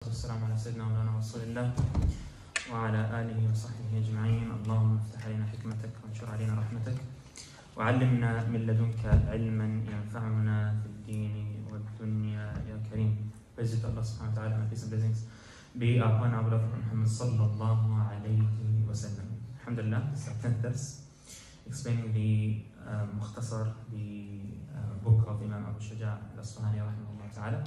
والسلام على سيدنا مولانا رسول الله وعلى آله وصحبه أجمعين. اللهم افتح علينا حكمتك وانشر علينا رحمتك وعلمنا من لدنك علما ينفعنا في الدين والدنيا يا كريم. Praise to Allah subhanahu wa ta'ala and peace and blessings be upon our Prophet Muhammad sallallahu alayhi wa sallam. Alhamdulillah, this is our 10th dars explaining the Mukhtasar, the book of Imam Abu Shujā al-Asfahani rahimahullah ta'ala.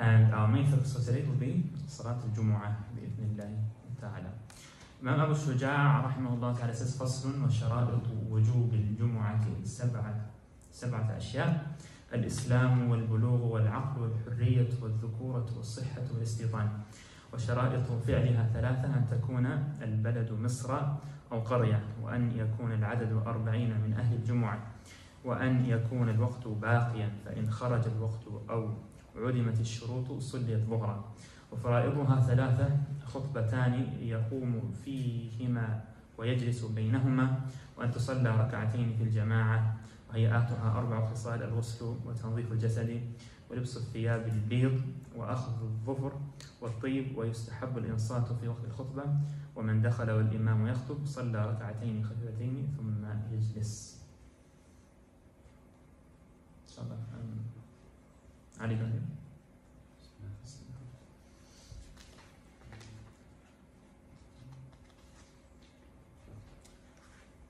And our main focus for today will be Salat al-Jum'ah بإذن ta'ala. Imam Abu Shujā rahimahullah ta'ala says فصل وشرائط وجوب الجمعة سبعة أشياء: الإسلام والبلوغ والعقل والحرية والذكورة والصحة والاستيطان. وشرائط فعلها ثلاثة: أن تكون البلد مصر أو قرية، وأن يكون العدد 40 من أهل الجمعة، وأن يكون الوقت باقيا، فإن خرج الوقت أو عدمت الشروط صليت ظهرا. وفرائضها ثلاثة: خطبتان يقوم فيهما ويجلس بينهما، وأن تصلى ركعتين في الجماعة. وهيئاتها 4 خصال: الغسل وتنظيف الجسد ولبس الثياب البيض وأخذ الظفر والطيب. ويستحب الإنصات في وقت الخطبة، ومن دخل والإمام يخطب صلى ركعتين خفيفتين ثم يجلس. إن شاء الله. علي بن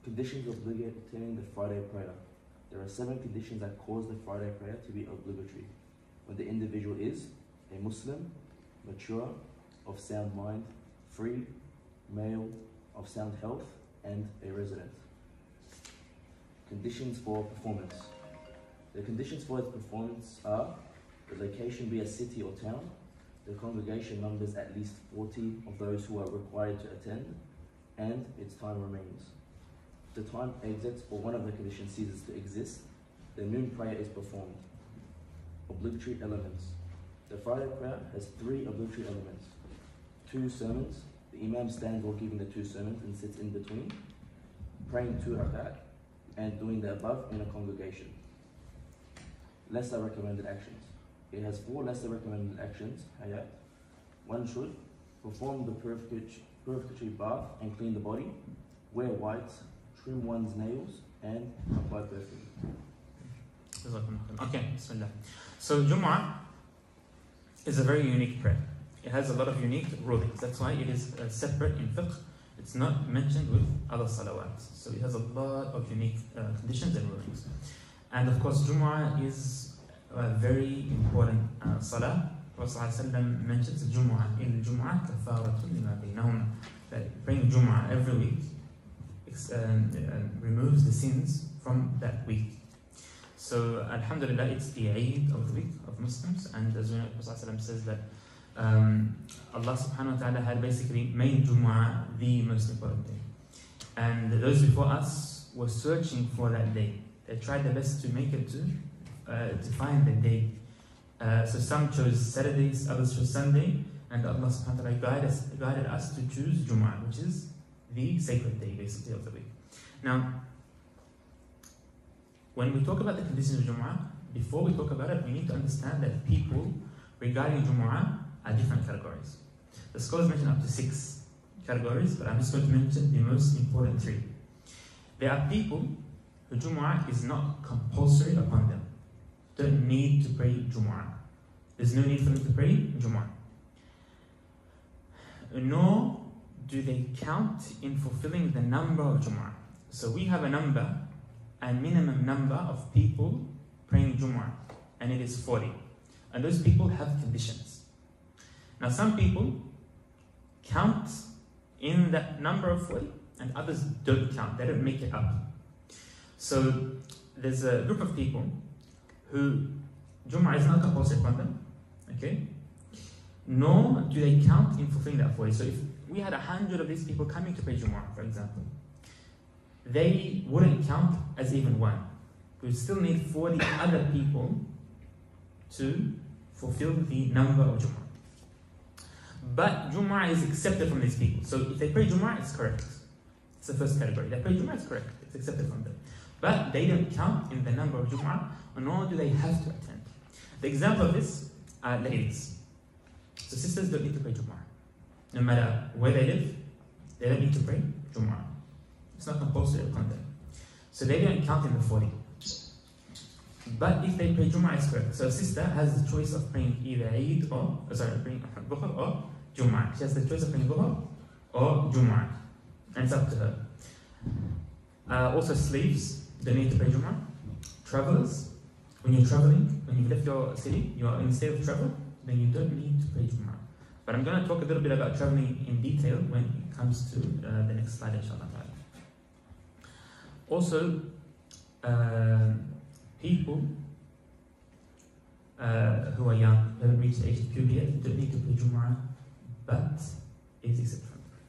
Conditions of obligatory the Friday prayer. There are 7 conditions that cause the Friday prayer to be obligatory. When the individual is a Muslim, mature, of sound mind, free, male, of sound health, and a resident. Conditions for performance. The conditions for its performance are: the location be a city or town, the congregation numbers at least 40 of those who are required to attend, and its time remains. The time exits or one of the conditions ceases to exist, the noon prayer is performed. Obligatory elements. The Friday prayer has 3 obligatory elements: 2 sermons, the Imam stands while giving the 2 sermons and sits in between, praying 2 rakat, and doing the above in a congregation. Lesser recommended actions. It has 4 lesser recommended actions. Hayat. One should perform the purificatory bath and clean the body, wear white, trim one's nails, and apply perfume. Okay, Bismillah. So Jum'ah is a very unique prayer. It has a lot of unique rulings. That's why it is separate in fiqh. It's not mentioned with other salawats. So it has a lot of unique conditions and rulings. And of course, Jum'ah is a very important salah. Prophet ﷺ mentions Jummah. الجمعة كفارة لما بينهما. That praying Jum'ah every week removes the sins from that week. So Alhamdulillah, it's the Eid of the week of Muslims, and as we know, Prophet ﷺ says that Allah subhanahu wa ta'ala had basically made Jum'ah the most important day. And those before us were searching for that day. They tried their best to make it to find the day. So some chose Saturdays, others chose Sunday, and Allah subhanahu wa ta'ala guided us to choose Jum'ah, which is the sacred day basically of the week. Now, when we talk about the conditions of Jum'ah, before we talk about it, we need to understand that people regarding Jum'ah are different categories. The scholars mention up to 6 categories, but I'm just going to mention the most important 3. There are people who Jum'ah is not compulsory upon them. Don't need to pray Jum'ah. There's no need for them to pray Jum'ah. Nor do they count in fulfilling the number of Jum'ah. So we have a minimum number of people praying Jum'ah, and it is 40. And those people have conditions. Now some people count in that number of 40, and others don't count. They don't make it up. So there's a group of people who Jum'ah is not compulsory upon them, okay? Nor do they count in fulfilling that 40. So if we had 100 of these people coming to pray Jum'ah, for example, they wouldn't count as even one. We still need 40 other people to fulfill the number of Jum'ah. But Jum'ah is accepted from these people. So if they pray Jum'ah, it's correct. It's the first category. They pray Jum'ah, it's correct. It's accepted from them. But they don't count in the number of Jum'ah, nor do they have to attend. The example of this are ladies. So sisters don't need to pray Jumu'ah. No matter where they live, they don't need to pray Jumu'ah. It's not compulsory upon them. So they don't count in the 40. But if they pray Jumu'ah, it's correct. So a sister has the choice of praying either Eid or, praying Dhuhr or Jumu'ah. She has the choice of praying Dhuhr or Jumu'ah. And it's up to her. Also slaves don't need to pray Jumu'ah. Travelers, when you're traveling, when you've left your city, you're in a state of travel, then you don't need to pray Jumu'ah. But I'm going to talk a little bit about traveling in detail when it comes to the next slide, inshallah. Also, people who are young, who haven't reached the age of puberty yet, don't need to pray Jumu'ah, but it is accepted from them.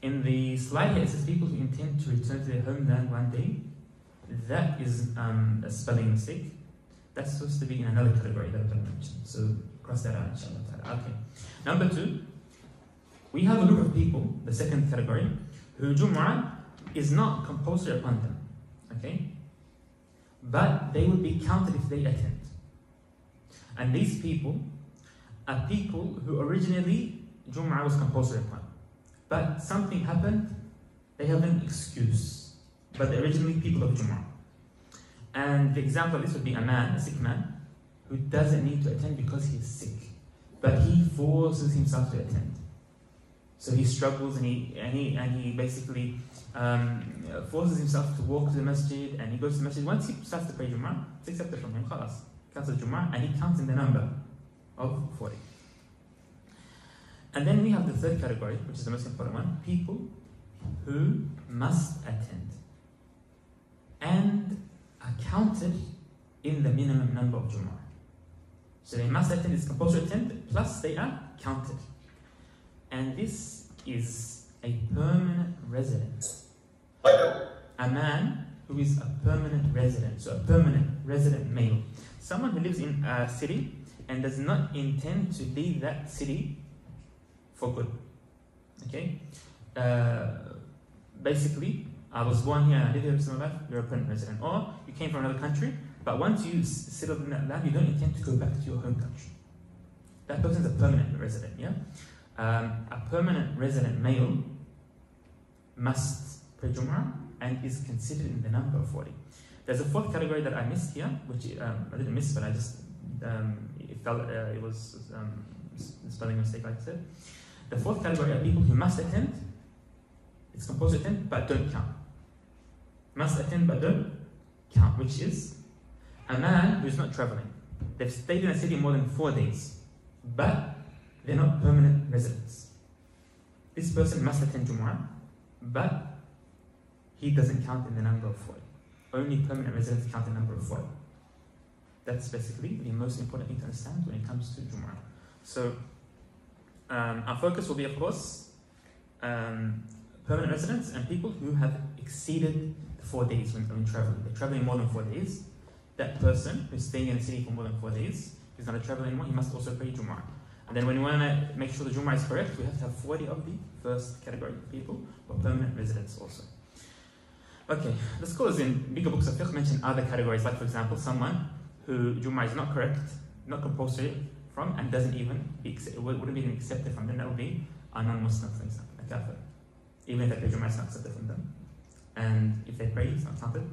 In the slide here, it says people who intend to return to their homeland one day. That is a spelling mistake. That's supposed to be in another category that I'm going to mention. So cross that out, inshallah. Okay. Number 2, we have a group of people, the second category, who Jumu'ah is not compulsory upon them. Okay? But they would be counted if they attend. And these people are people who originally Jumu'ah was compulsory upon. But something happened, they have an excuse. But they're originally people of Jumu'ah. And the example of this would be a man, a sick man, who doesn't need to attend because he is sick. But he forces himself to attend. So he struggles and he basically forces himself to walk to the masjid, and he goes to the masjid. Once he starts to pray Jumu'ah, it's accepted from him, khalas. He counts as Jumu'ah, and he counts in the number of 40. And then we have the third category, which is the most important one, people who must attend and are counted in the minimum number of Jumu'ah. So they must attend, it's compulsory to attend, plus they are counted. And this is a permanent resident. A man who is a permanent resident, so a permanent resident male. Someone who lives in a city and does not intend to leave that city for good. Okay? Basically, I was born here and I live here for my life, you're a permanent resident. Or you came from another country, but once you settled in that land, you don't intend to go back to your home country. That person is a permanent resident, yeah? A permanent resident male must pray Jumu'ah and is considered in the number of 40. There's a fourth category that I missed here, which I didn't miss, but I just it was a spelling mistake, like I said. The fourth category are people who must attend. It's compulsory to attend, but don't count. Must attend, but don't count, which is a man who's not traveling. They've stayed in a city more than 4 days, but they're not permanent residents. This person must attend Jumu'ah, but he doesn't count in the number of 40. Only permanent residents count in the number of 40. That's basically the most important thing to understand when it comes to Jumu'ah. So, our focus will be, of course, permanent residents and people who have exceeded the 4 days when traveling. They're traveling more than 4 days. That person who's staying in a city for more than 4 days, who's not traveling anymore, he must also pray Jumu'ah. And then when we want to make sure the Jumu'ah is correct, we have to have 40 of the first category of people, or permanent residents also. Okay, the scholars in bigger books of fiqh mention other categories, like for example, someone who Jumu'ah is not correct, not compulsory from, and doesn't even wouldn't be even accepted from them. That would be a non-Muslim, for example, a kafir. Even if they pray Jumu'ah, it's not accepted from them. And if they pray, it's not counted.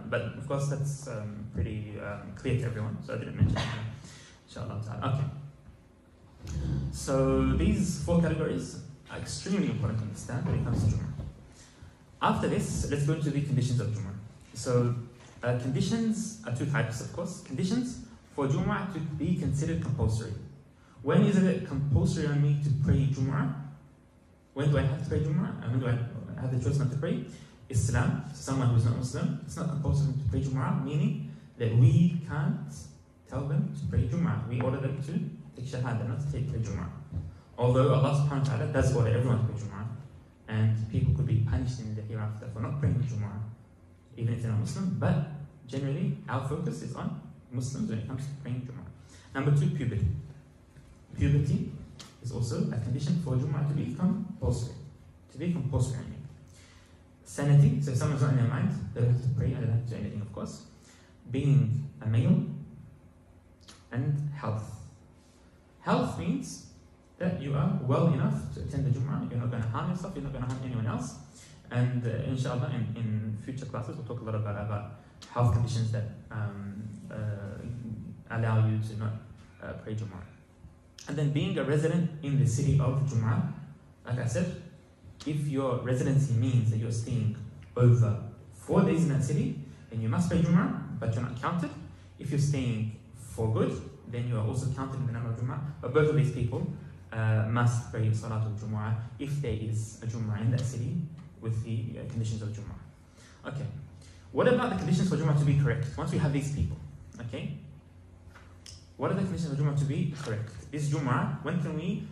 But of course, that's pretty clear to everyone, so I didn't mention it. Inshallah ta'ala. Okay. So these 4 categories are extremely important to understand when it comes to Jumu'ah. After this, let's go into the conditions of Jumu'ah. So conditions are 2 types, of course. Conditions for Jumu'ah to be considered compulsory. When is it compulsory on me to pray Jumu'ah? When do I have to pray Jumu'ah? And when do I have the choice not to pray? Islam, someone who's not Muslim, it's not compulsory to pray Jumu'ah, meaning that we can't tell them to pray Jumu'ah. We order them to take Shahada, not to take pray Jumu'ah. Although Allah subhanahu wa ta'ala does order everyone to pray Jumu'ah, and people could be punished in the hereafter for not praying Jumu'ah, even if they're not Muslim, but generally our focus is on Muslims when it comes to praying Jumu'ah. Number 2, puberty. Puberty is also a condition for Jumu'ah to be compulsory. To be compulsory, I mean. Sanity, so if someone's not in their mind, they don't have to pray, and they don't have to do anything, of course. Being a male, and health. Health means that you are well enough to attend the Jum'ah, you're not going to harm yourself, you're not going to harm anyone else. And inshallah, in future classes, we'll talk a lot about health conditions that allow you to not pray Jum'ah. And then being a resident in the city of Jum'ah, like I said, if your residency means that you're staying over 4 days in that city, then you must pray Jum'ah, but you're not counted. If you're staying for good, then you are also counted in the number of Jum'ah. But both of these people must pray Salat al-Jumu'ah if there is a Jum'ah in that city with the conditions of Jum'ah. Okay, what about the conditions for Jum'ah to be correct? Once we have these people, okay, what are the conditions of Jum'ah to be correct? Is Jum'ah, when can we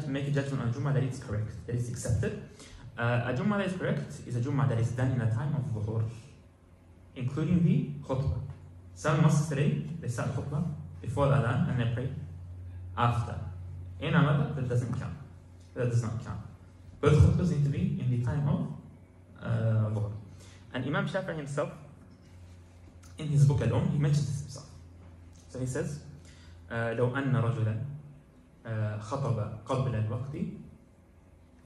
make a judgment on Jum'ah that it's correct, that it's accepted? A Jum'ah that is correct is a Jum'ah that is done in the time of Dhuhr, including the khutbah. Some mosques today, they start khutbah before the adhan and they pray after. In Ramadan, that doesn't count. That does not count. Both khutbahs need to be in the time of Dhuhr. And Imam Shafi'i himself, in his book he mentions this himself. So he says, لو أن رجلا خطب قبل الوقت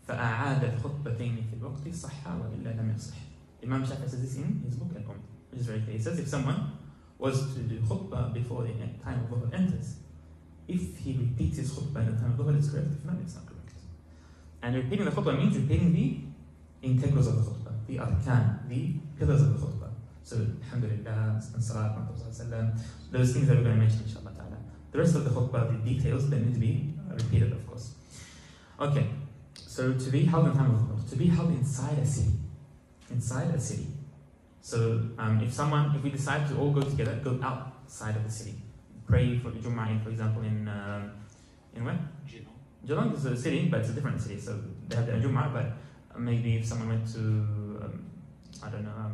فأعاد الخطبتين في الوقت صح وإلا لم يصح. Imam Shafi'i says this in his book which is very clear. He says if someone was to do khutbah before the time of Dhuhr enters, if he repeats his khutbah in the time of Dhuhr, it's correct. If not, it's not correct. And repeating the khutbah means repeating the integrals of the khutbah, the arkan, the pillars of the khutbah. So, alhamdulillah, and salat, those things that we're going to mention, inshallah ta'ala. The rest of the khutbah, the details, they need to be repeated, of course. Okay, so to be held in time of Dhuhr, to be held inside a city. Inside a city. So, if we decide to all go together, go outside of the city. Pray for the Jum'ah, for example, in where? Geelong is a city, but it's a different city. So they have their Jum'ah, but maybe if someone went to, I don't know,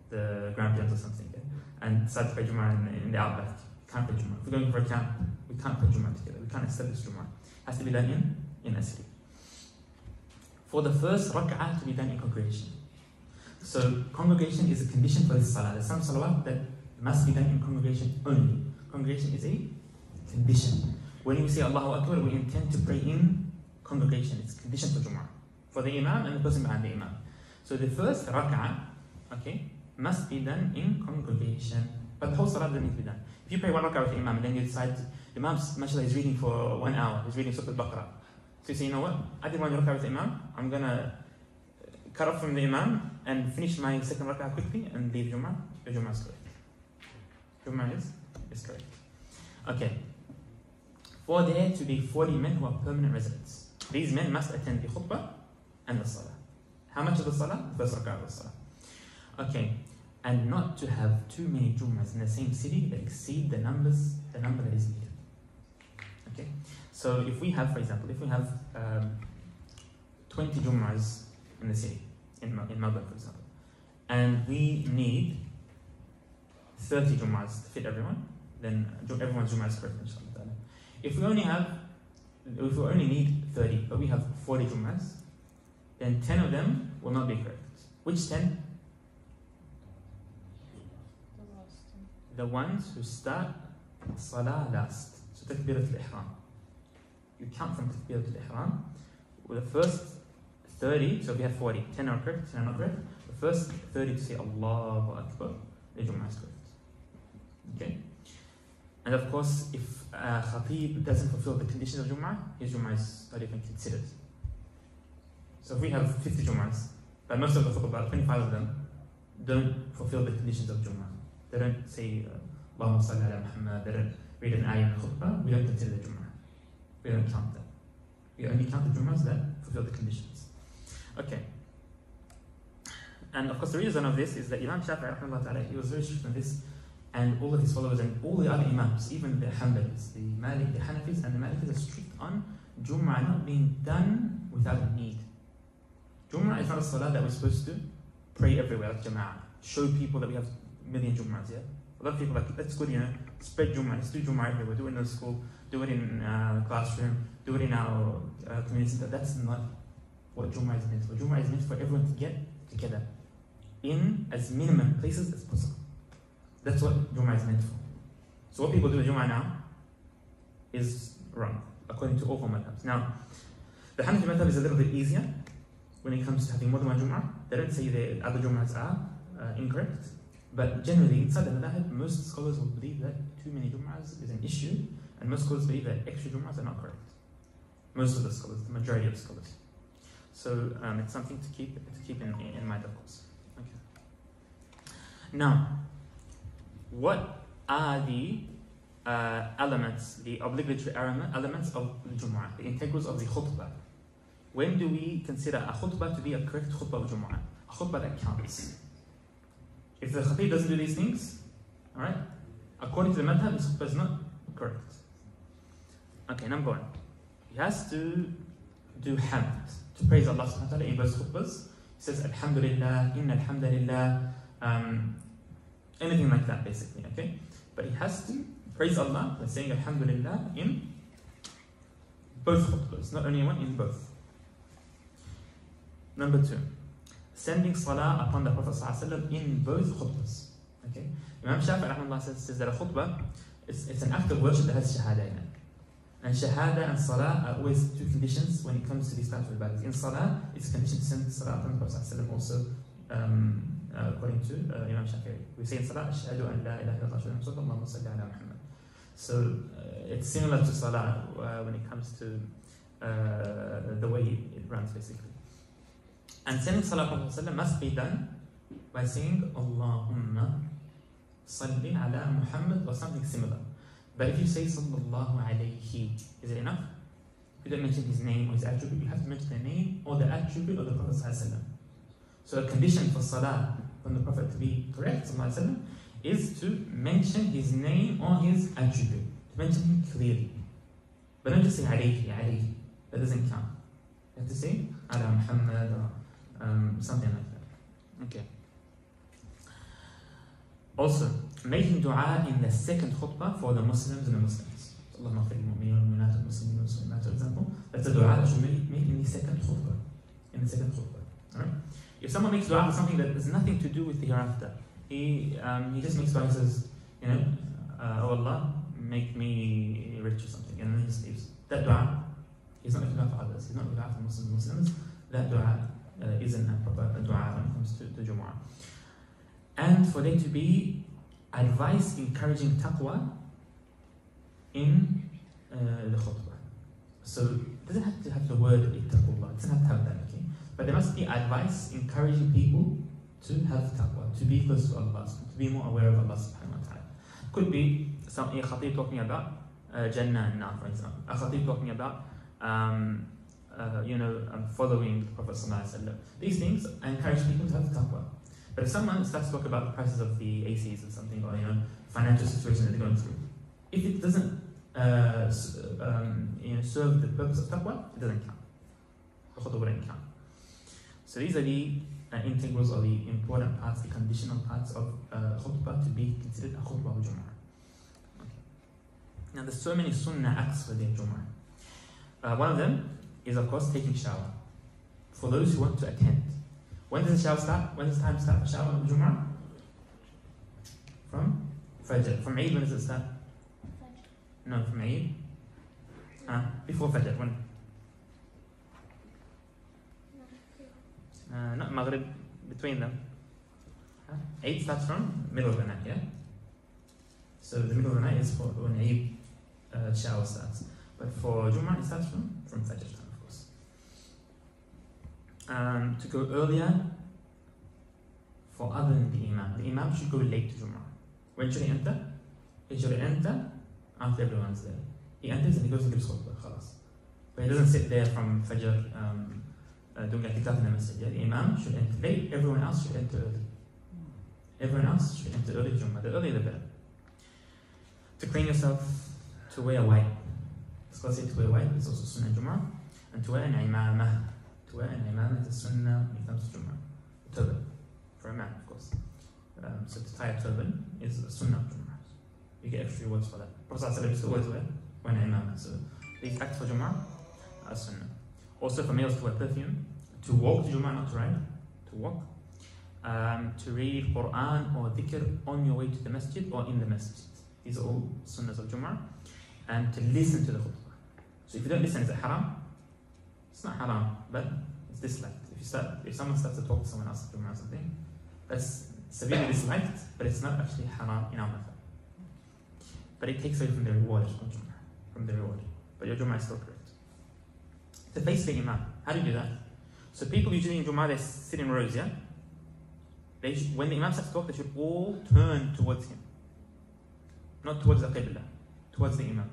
the Grand Plains or something, and decided to pray Jum'ah in the outback, can't pray Jum'ah. If we're going for a camp, we can't pray Jum'ah together. We can't establish Jum'ah. It has to be done in a city. For the first rak'ah to be done in congregation. So congregation is a condition for this salah. There's some salawat that must be done in congregation only. Congregation is a condition. When we say Allahu Akbar, we intend to pray in congregation. It's a condition for Jum'ah, for the Imam and the person behind the Imam. So the first rak'ah, okay, must be done in congregation. But the whole salah doesn't need to be done. If you pray one rak'ah with the Imam and then you decide, the Imam, mashallah, is reading for 1 hour, he's reading Surah Al-Baqarah. So you say, you know what, I did one rak'ah with the Imam, I'm going to cut off from the Imam and finish my second rak'ah quickly and leave Jum'ah. Your Jum'ah is correct. Jum'ah is correct. Okay. For there to be 40 men who are permanent residents, these men must attend the khutbah and the salah. How much of the salah? The first rak'ah of the salah. Okay. And not to have too many Jum'ahs in the same city that exceed the number that is needed. Okay. So if we have, for example, 20 Jum'ahs in the city, in Melbourne, for example, and we need 30 Jum'ahs to fit everyone, then everyone's Jum'ah is correct, inshallah. If we only need 30, but we have 40 Jum'ahs, then 10 of them will not be correct. Which 10? The ones who start Salah last. So Takbirat al-Ihram. You count from Takbirat al-Ihram. With the first 30, so we have 40, 10 are correct, 10 are not correct. The first 30 to say Allahu Akbar, the Jum'ah is correct. Okay? And of course, if a Khatib doesn't fulfill the conditions of Jum'ah, his Jum'ah is not even considered. So if we have 50 Jum'ahs, but most of the khutbah, about 25 of them, don't fulfill the conditions of Jum'ah. They don't say, Allahumma salli ala Muhammad, they don't read an ayah in the khutbah, we don't consider the Jum'ah. We don't count that. We only count the Jum'ahs that fulfill the conditions. Okay. And of course, the reason of this is that Imam Shafi'i, he was very strict on this, and all of his followers and all the other Imams, even the Hanbalis, the Malik, the Hanafis, and the Malikis are strict on Jum'ah not being done without a need. Jum'ah is not a salah that we're supposed to pray everywhere, like Jama'ah. Show people that we have a million Jum'ahs, yeah? A lot of people are like, let's go, spread Jum'ah, let's do Jum'ah everywhere, do it in the school, do it in the classroom, do it in our community center. That's not what Jum'ah is meant for. Jum'ah is meant for everyone to get together in as minimum places as possible. That's what Jum'ah is meant for. So what people do with Jum'ah now is wrong, according to all four madhabs. Now, the Hanafi madhab is a little bit easier when it comes to having more than one Jum'ah. They don't say the other Jum'ahs are incorrect, but generally inside the madhab, most scholars will believe that too many Jum'ahs is an issue, and most scholars believe that extra Jum'ahs are not correct. Most of the scholars, the majority of the scholars. So it's something to keep in mind, of course. Okay. Now, what are the elements, the obligatory elements of the Jum'ah, the integrals of the khutbah? When do we consider a khutbah to be a correct khutbah of Jum'ah? A khutbah that counts. If the khatib doesn't do these things, alright, according to the madhab, his khutbah is not correct. Okay, number one. He has to do hamd, to praise Allah subhanahu wa ta'ala in both khutbahs. He says, Alhamdulillah, Inna alhamdulillah, anything like that basically, okay? But he has to praise Allah by saying Alhamdulillah in both khutbahs, not only one, in both. Number two, sending salah upon the Prophet ﷺ in both khutbahs. Okay? Imam Shafi'i says that a khutbah, it's an act of worship that has shahada in it. And shahada and salah are always two conditions when it comes to these types of ibadahs. In salah, it's a condition to send salah upon the Prophet ﷺ also, according to Imam Shafi'i. We say in salah, ashhadu an la ilaha illallah wa sallallahu salli ala Muhammad. So it's similar to salah when it comes to the way it runs basically. And sending salah upon the Prophet ﷺ must be done by saying Allahumma salli ala Muhammad or something similar. But if you say sallallahu alayhi, is it enough? You don't mention his name or his attribute, you have to mention the name or the attribute of the Prophet ﷺ. So a condition for salah from the Prophet to be correct ﷺ, is to mention his name or his attribute, to mention him clearly. But don't just say alayhi, alayhi. That doesn't count. You have to say ala Muhammad or something like that. Okay. Also, making dua in the second khutbah for the Muslims and the Muslims. Allahumma khayr al-mu'minin wal-mu'minat wal-muslimin wal-muslimat, for example. That's a dua that should be made in the second khutbah. In the second khutbah. Alright? If someone makes dua for something that has nothing to do with the hereafter, he just makes dua and says, you know, oh Allah, make me rich or something, and then he just leaves. That dua, he's not making dua for others, he's not making dua for Muslims. That dua isn't a proper dua when it comes to the Jumu'ah. And for there to be advice encouraging taqwa in the khutbah. So it doesn't have to have the word ittaqullah, it doesn't have to have that, okay? But there must be advice encouraging people to have taqwa, to be close to Allah, to be more aware of Allah subhanahu wa ta'ala. Could be a khatib talking about Jannah and Nar, for example. A khatib talking about following the Prophet sallallahu alaihi wasallam. These things encourage people to have taqwa. But if someone starts to talk about the prices of the ACs or something, or financial situation that they're going through, if it doesn't serve the purpose of taqwa, it doesn't count. The khutbah wouldn't count. So these are the integrals or the important parts, the conditional parts of khutbah to be considered a khutbah of Jumu'ah. Okay. Now there's so many sunnah acts for the Jumu'ah. One of them is of course taking shower. For those who want to attend. When does the shower start? When does the time start for shower on Jumu'ah? From Fajr. From Eid, when does it start? Fajr. No, from Eid. Before Fajr. When? Not Maghrib, between them. Eid starts from middle of the night, yeah? So the middle of the night is for when Eid shower starts. But for Jumu'ah, it starts from Fajr time. To go earlier for other than the Imam. The Imam should go late to Jumu'ah. When should he enter? He should enter after everyone's there. He enters and he goes and gives khutbah, khalas. But he doesn't sit there from Fajr doing i'tikaf in the masjid. Yeah? The Imam should enter late, everyone else should enter early. Everyone else should enter early to Jumu'ah. The earlier the better. To clean yourself, to wear white. Scholars say to wear white is also sunnah Jumu'ah. And to wear an imamah. To wear an imamah is sunnah when it comes to Jumu'ah. A turban. For a man, of course. So to tie a turban is a sunnah of Jumu'ah. You get extra rewards for that. Prophet used to always wear an imamah. So these acts for Jumu'ah are sunnah. Also for males to wear perfume. To walk to Jumu'ah, not to ride. To walk. To read Quran or dhikr on your way to the masjid or in the masjid. These are all sunnahs of Jumu'ah. and to listen to the khutbah. So if you don't listen, is it haram? It's not haram, but it's disliked. If someone starts to talk to someone else or something, that's severely disliked, but it's not actually haram in our method. But it takes away from the reward, from the reward. But your Jummah is still correct. To face the Imam. How do you do that? So people usually in Jummah, they sit in rows, yeah? When the Imam starts to talk, they should all turn towards him. Not towards the Qibla, towards the Imam.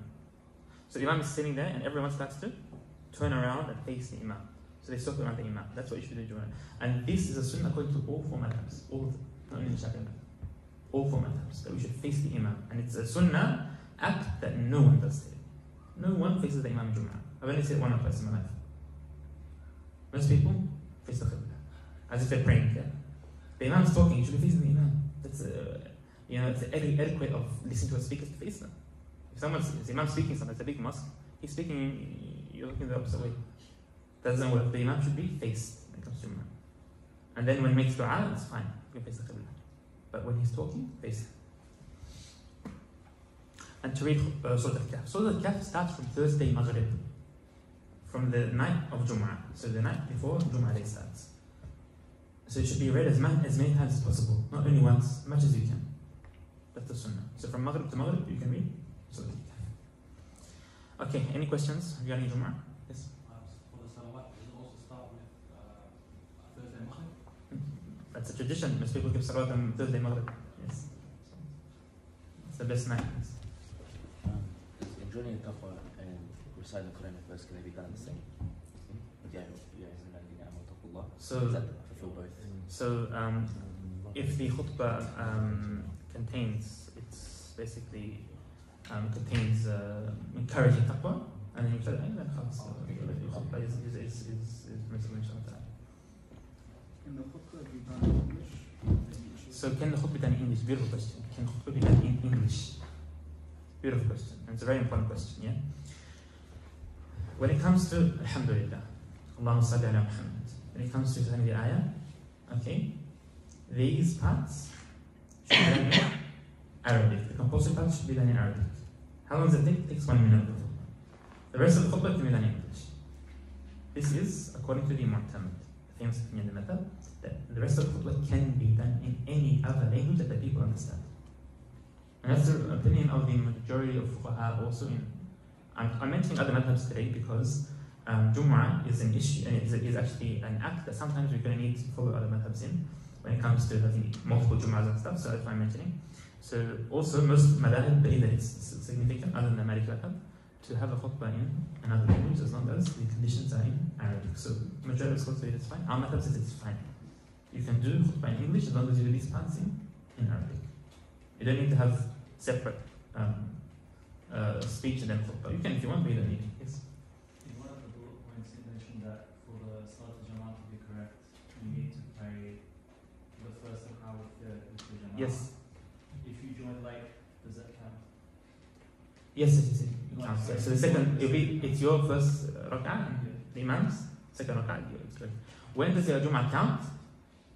So the Imam is sitting there and everyone starts to turn around and face the Imam. So they stop around the Imam. That's what you should do in Jummah. And this is a sunnah according to all four madhabs. All of them, not only the Shafi'i madhab. All four madhabs, that we should face the Imam. And it's a sunnah act that no one does today. No one faces the Imam in Jummah. I've only said one or twice in my life. Most people face the Qibla, as if they're praying. Yeah? The Imam's talking, you should be facing the Imam. That's it's the etiquette of listening to a speaker to face them. If the Imam's speaking something, it's a big mosque, he's speaking, you're looking the opposite way. That doesn't work. The Imam should be faced when it comes to Jummah. And then when he makes dua, it's fine. You can face the Qibla. But when he's talking, face him. And to read Surah Al-Kahf. Surah Al-Kahf starts from Thursday Maghrib, from the night of Jummah. So the night before Jummah day starts. So it should be read as many times as possible, not only once, as much as you can. That's the sunnah. So from Maghrib to Maghrib, you can read Surah Al-Kahf. Okay, any questions regarding Jummah? Yes? For the Salat, does it also start with Thursday Maghrib? That's a tradition. Most people give Salat on Thursday Maghrib. Yes. It's the best night. Is enjoining a taqwa and reciting the Quran first, can they be done the same? So, does that fulfill both? So, if the khutbah contains encouraging taqwa, and then you say, then khutbah is permissible inshallah. Can the khutbah be done in English? So can the khutbah be done in English? Beautiful question. Can khutbah be done in English? Beautiful question. And it's a very important question, yeah? When it comes to, alhamdulillah, Allahumma salli ala Muhammad. When it comes to telling the ayah, okay, these parts should be done in Arabic. The compulsory parts should be done in Arabic. How long does it take? It takes 1 minute. The rest of the khutbah can be done in English. This is according to the Mu'tamad, the famous opinion in the method, that the rest of the khutbah can be done in any other language that the people understand. And that's the opinion of the majority of fuqaha also in. I'm mentioning other methods today because Jummah is an issue, and it is actually an act that sometimes we're going to need to follow other methods in when it comes to having multiple Jummahs and stuff, so that's why I'm mentioning. So also most madhahib believe that it's significant, other than the Maliki madhab, to have a khutbah in another language as long as the conditions are in Arabic. So majority of scholars say it's fine. Our madhab says it's fine. You can do khutbah in English as long as you do these parts in Arabic. You don't need to have separate speech and then khutbah. You can if you want, but you don't need it. Yes. In one of the bullet points, you mentioned that for the Salat al-Jama'ah to be correct, you need to pray the first rak'ah with the Jama'ah. Yes. If you join late, does that count? Yes, it counts. So the second, it's your first rak'ah, the Imam's second rak'ah. When does your Jummah count?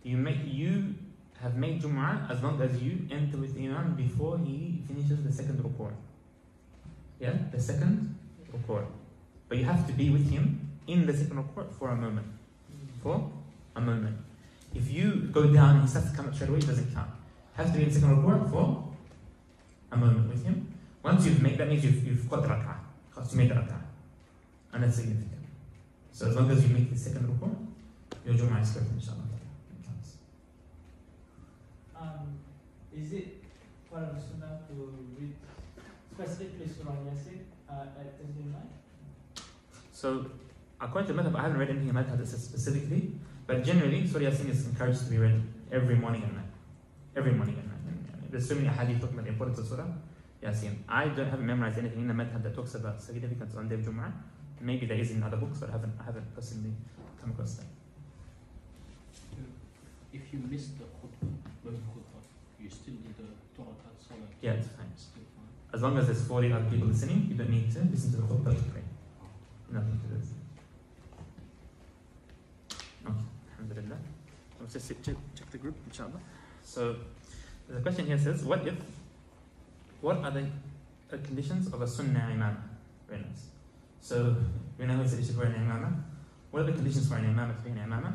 You have made Jummah as long as you enter with the Imam before he finishes the second ruku'. Yeah, the second ruku'. But you have to be with him in the second ruku' for a moment. For a moment. If you go down and he starts to come up straight away, it doesn't count. Has to be in the second ruku' for a moment with him. Once you've made that, means you've got the rak'ah. Because you made the rak'ah. And that's significant. So as long as you make the second ruku', your Jummah is correct, inshallah. It counts. Is it part of the sunnah to read specifically Surah Yasin at Thursday night? So, according to the madhab, I haven't read anything in madhab that says specifically, but generally, Surah Yasin is encouraged to be read every morning and night. Every morning and night. There's so many hadith talking about the importance of Surah Yasin. I haven't memorized anything in the madhab that talks about significance on Day of Jummah. Maybe there is in other books, but I haven't personally come across that. If you miss the khutbah, you still do the 2 rakat salat. Yeah, it's fine. As long as there's 40 other people listening, you don't need to listen to the khutbah to pray. Nothing to do with it. Okay, alhamdulillah. Let's just check the group, inshallah. So, the question here says, what are the conditions of a sunnah imamah. Very nice. So, we know it's an issue for an imamah. What are the conditions for an imamah to be an imamah?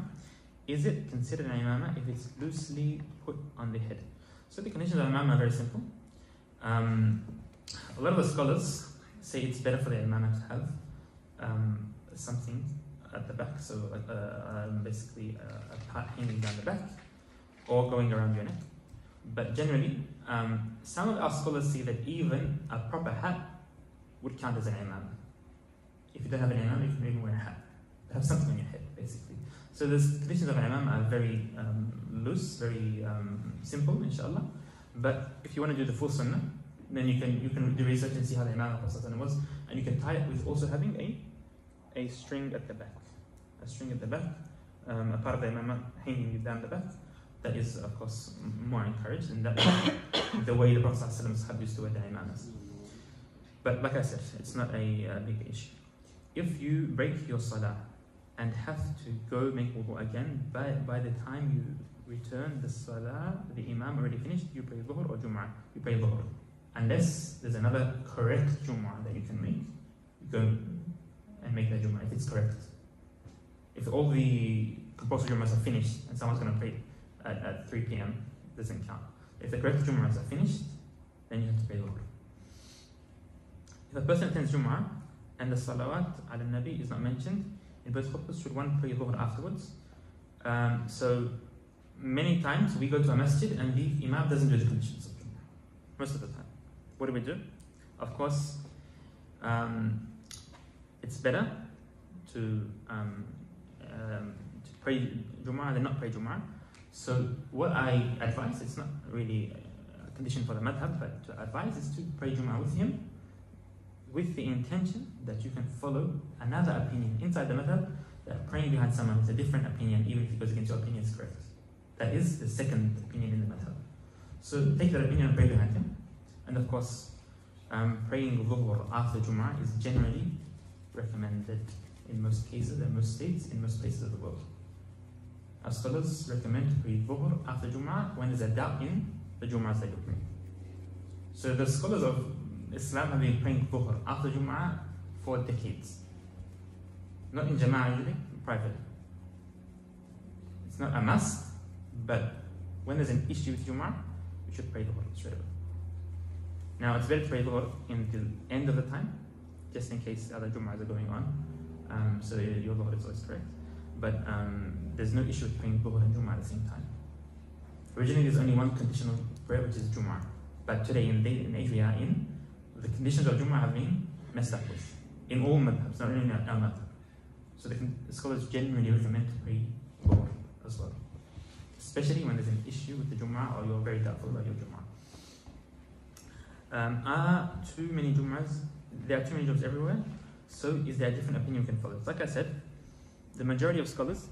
Is it considered an imamah if it's loosely put on the head? So the conditions of imamah are very simple. A lot of the scholars say it's better for the imamah to have something at the back, so basically a part hanging down the back or going around your neck. But generally, some of our scholars see that even a proper hat would count as an imamah. If you don't have an imamah, you can even wear a hat. Have something on your head, basically. So the conditions of an imamah are very loose, very simple, inshallah. But if you want to do the full sunnah, then you can do research and see how the imamah was, and you can tie it with also having a string at the back. A string at the back, a part of the imamah hanging down the back. That is, of course, more encouraged, and that's the way the Prophet ﷺ used to wear the imamahs. But like I said, it's not a big issue. If you break your salah and have to go make wudu again, by the time you return the salah, the imam already finished, you pray dhuhr or Jum'ah. You pray dhuhr. Unless there's another correct Jum'ah that you can make, you go and make that Jum'ah if it's correct. If all the compulsory Jum'ahs are finished and someone's going to pray at 3 p.m, doesn't count. If the correct Jum'ahs are finished, then you have to pray dhuhr. If a person attends Jum'ah and the salawat ala nabi is not mentioned in both khutbahs, should one pray dhuhr afterwards? So many times we go to a masjid and the imam doesn't do the conditions of Jum'ah. Most of the time. What do? Of course, it's better to pray Jum'ah than not pray Jum'ah. So what I advise, it's not really a condition for the madhab, but to advise is to pray Jum'ah with him, with the intention that you can follow another opinion inside the madhab, that praying behind someone with a different opinion, even if it goes against your opinion, is correct. That is the second opinion in the madhab. So take that opinion and pray behind him. And of course, praying dhuhr after Jum'ah is generally recommended in most cases, in most states, in most places of the world. Our scholars recommend to pray dhuhr after Jum'ah when there's a doubt in the Jum'ahs that you're praying. So the scholars of Islam have been praying dhuhr after Jum'ah for decades. Not in Jama'ah usually, private. It's not a must, but when there's an issue with Jum'ah, you should pray dhuhr straight away. Now it's better to pray dhuhr in the end of the time, just in case other Jum'ahs are going on, so your dhuhr is always correct. But there's no issue with praying dhuhr and Jum'ah at the same time. Originally there's only one conditional prayer, which is Jum'ah. But today, in the age we are in, the conditions of Jum'ah have been messed up with. In all madhabs, not only in our madhab. So the scholars generally recommend to pray dhuhr as well. Especially when there's an issue with the Jum'ah or you're very doubtful about your Jum'ah. Are too many Jum'ahs? There are too many Jum'ahs everywhere. So is there a different opinion we can follow? Like I said, the majority of scholars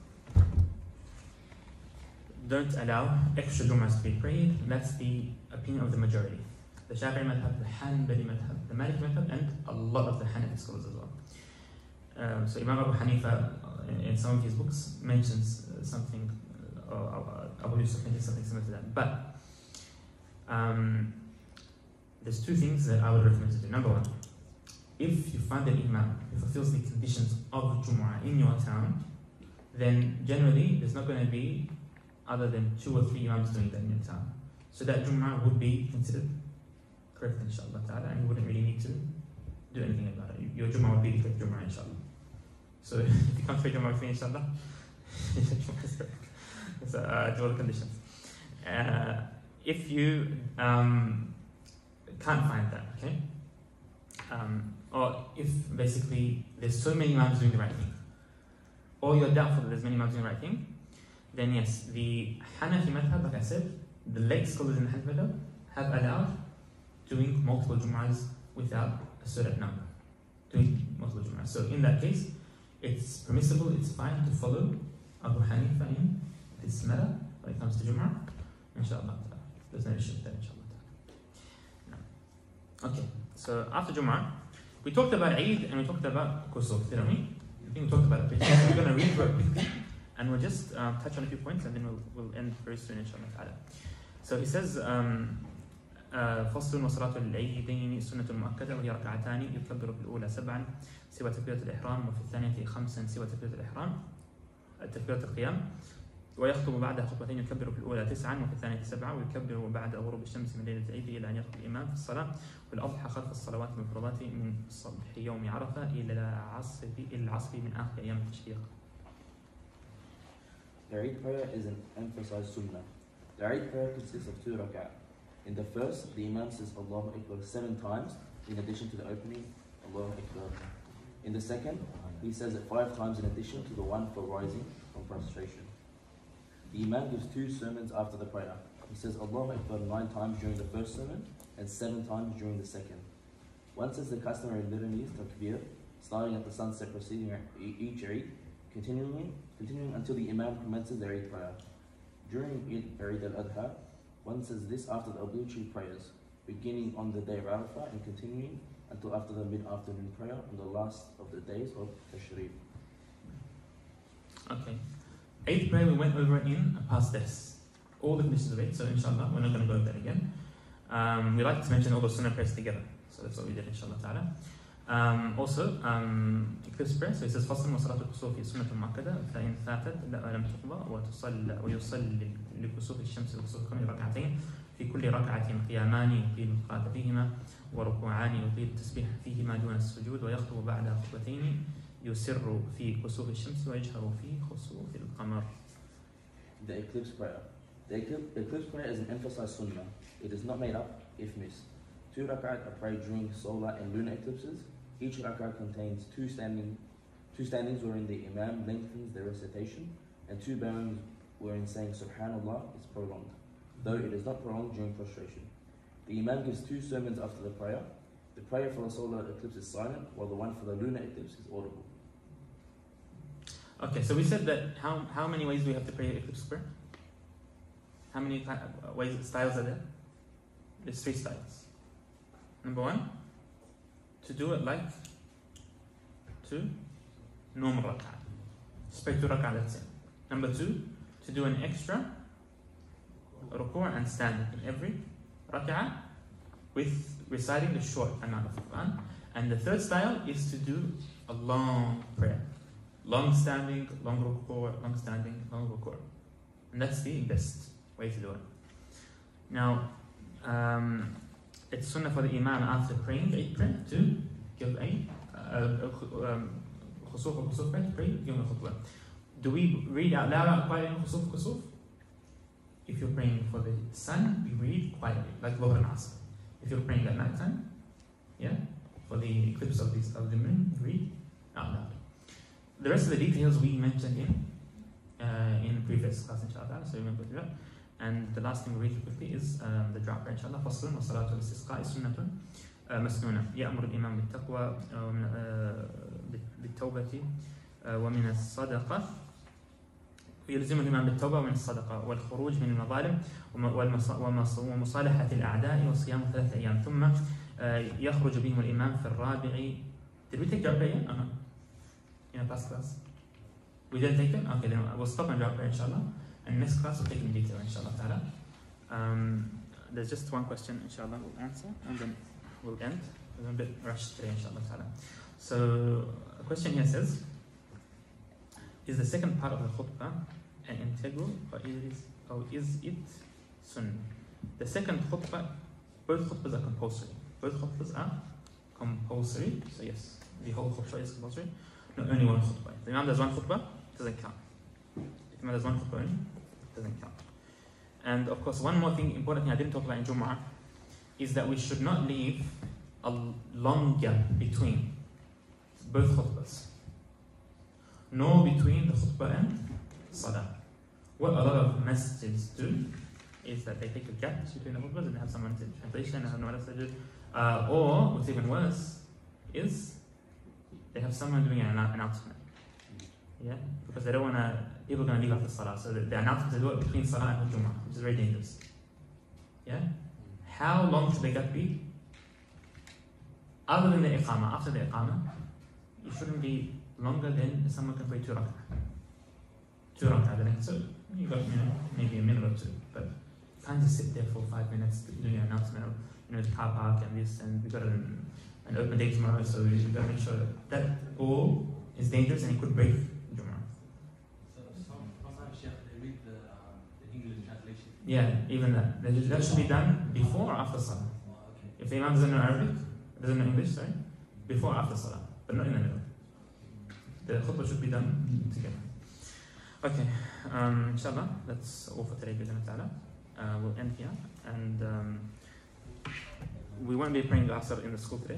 don't allow extra Jum'ahs to be prayed. That's the opinion of the majority. The Shafi'i madhab, the Hanbali madhab, the Maliki madhab, and a lot of the Hanafi scholars as well. So Imam Abu Hanifa, in some of his books, mentions something, Abu Yusuf mentions something similar to that. But there's two things that I would recommend to do. Number one, if you find an imam who fulfills the conditions of Jum'ah in your town, then generally there's not going to be other than 2 or 3 imams doing that in your town. So that Jum'ah would be considered correct, inshallah ta'ala, and you wouldn't really need to do anything about it. Your Jum'ah would be the correct Jum'ah, inshallah. So if you can't pray Jum'ah with me, inshallah, your Jum'ah is correct. So to all the conditions. If you can't find that, okay? Or if basically there's so many imams doing the right thing, or you're doubtful that there's many imams doing the right thing, then yes, the Hanafi madhab, like I said, the late scholars in the Hanafi madhab have allowed doing multiple Jum'ahs without a certain number. Doing multiple Jum'ahs. So in that case, it's permissible, it's fine to follow Abu Hanifa in this matter when it comes to Jum'ah, inshallah. There's no issue with that, inshallah. No. Okay, so after Jum'ah, we talked about Eid and we talked about Kusuf, didn't we? I think we talked about it. We're going to read very quickly and we'll just touch on a few points and then we'll end very soon, inshallah. So he says, فصل وصلاة العيدين سنة مؤكدة وهي ركعتان يكبر في الأولى 7 سوى تكبيرة الإحرام وفي الثانية 5 سوى تكبيرة الإحرام تكبيرة القيام ويخطب بعدها خطبتين يكبر في الأولى 9 وفي الثانية 7 ويكبر بعد غروب الشمس من ليلة العيد إلى أن يخطب الإمام في الصلاة والأضحى خلف الصلوات المفروضات من صبح يوم عرفة إلى العصر من آخر أيام التشريق. The Eid prayer is an emphasized sunnah. The Eid prayer consists of 2 rak'ah. In the first, the Imam says Allahu Akbar 7 times, in addition to the opening, Allahu Akbar. In the second, he says it 5 times in addition to the one for rising from prostration. The Imam gives 2 sermons after the prayer. He says Allahu Akbar 9 times during the first sermon and 7 times during the second. One says the customary litanies, takbir, starting at the sunset preceding each Eid, continuing until the Imam commences the Eid prayer. During Eid al-Adha, one says this after the obligatory prayers, beginning on the day of Arafah and continuing until after the mid-afternoon prayer on the last of the days of Tashriq. Okay. Eid prayer we went over in past days. All the conditions of it, so inshallah, we're not going to go over that again. We like to mention all the sunnah prayers together, so that's what we did inshallah ta'ala. Also, eclipse prayer, so it says فصل وصلاة الكسوف سنة مؤكدة فإن فاتت لم تقضى ويصلي لكسوف الشمس وكسوف القمر ركعتين في كل ركعة قيامان يطيل القراءة فيهما وركوعان يطيل التسبيح فيهما دون السجود ويخطب بعد خطبتين يسر في كسوف الشمس ويجهر في خسوف القمر. The eclipse prayer. The eclipse prayer is an emphasized sunnah. It is not made up if missed. 2 rak'at are prayed during solar and lunar eclipses. Each rak'at contains 2 standings wherein the Imam lengthens the recitation and 2 bowings wherein saying Subhanallah is prolonged, though it is not prolonged during prostration. The Imam gives 2 sermons after the prayer. The prayer for the solar eclipse is silent, while the one for the lunar eclipse is audible. Okay, so we said that how many ways do we have to pray eclipse prayer? How many styles are there? There's 3 styles. Number 1, to do it like 2 normal rak'ah. Just pray 2 rak'ah, that's it. Number 2, to do an extra ruku' and standing in every rak'ah with reciting a short amount of Quran. And the 3rd style is to do a long prayer. Long standing, long ruku', long standing, long ruku'. And that's the best way to do it. Now, it's sunnah for the Imam after praying Eid prayer to give a khusuf prayer to pray, give a khutbah. Do we read out loud quietly khusuf? If you're praying for the sun, we read quietly, like Dhuhr and Asr. If you're praying at night time, yeah, for the eclipse of the moon, you read out loud. The rest of the details we mentioned in the previous class, inshallah, so remember that. And the last thing we read quickly is the dua prayer, inshallah. فصل وصلاة الاستسقاء سنة مسنونة يأمر الإمام بالتقوى بالتوبة ومن الصدقة يلزم الإمام بالتوبة ومن الصدقة والخروج من المظالم ومصالحة الأعداء وصيام 3 أيام ثم يخرج بهم الإمام في الرابع. Did we take dua prayer? No. In a past class? We didn't take it? Okay, then we'll stop and dua prayer, inshallah. And next class we'll take it in detail, inshallah ta'ala. There's just one question, inshallah, we'll answer, and then we'll end. We're a bit rushed today, inshallah ta'ala. So, a question here says, is the second part of the khutbah an integral, or is it sunnah? The second khutbah, both khutbahs are compulsory. Both khutbahs are compulsory, so yes, the whole khutbah is compulsory. No, only one khutbah. If the Imam does one khutbah, it doesn't count. If the Imam does one khutbah only, it doesn't count. And of course, one more thing, important thing I didn't talk about in Jummah, is that we should not leave a long gap between both khutbahs, nor between the khutbah and salah. What a lot of masjids do is that they take a gap between the khutbahs and they have someone to translation and have no one else to do. Or, what's even worse, is they have someone doing an announcement. Yeah? Because they don't want to, people are going to leave after salah. So the announcement they do it between salah and Jummah, which is very dangerous. Yeah? How long should the gap be? Other than the iqamah, after the iqamah, it shouldn't be longer than someone can pray 2 rak'ah. 2 rak'ah, so you got maybe a minute or 2, but you can't just sit there for 5 minutes to do your announcement of, the car park and this, and we got an open day tomorrow, so we got to make sure that all is dangerous and it could break Jummah. So sometimes Sheikh, they read the English translation. Yeah, even that. That should be done before or after Salah. Okay. If the Imam doesn't know Arabic, doesn't know English, sorry, before or after Salah, but not in the middle. The khutbah should be done together. Okay, inshallah, that's all for today, we'll end here, and we won't be praying the Asr in the school today.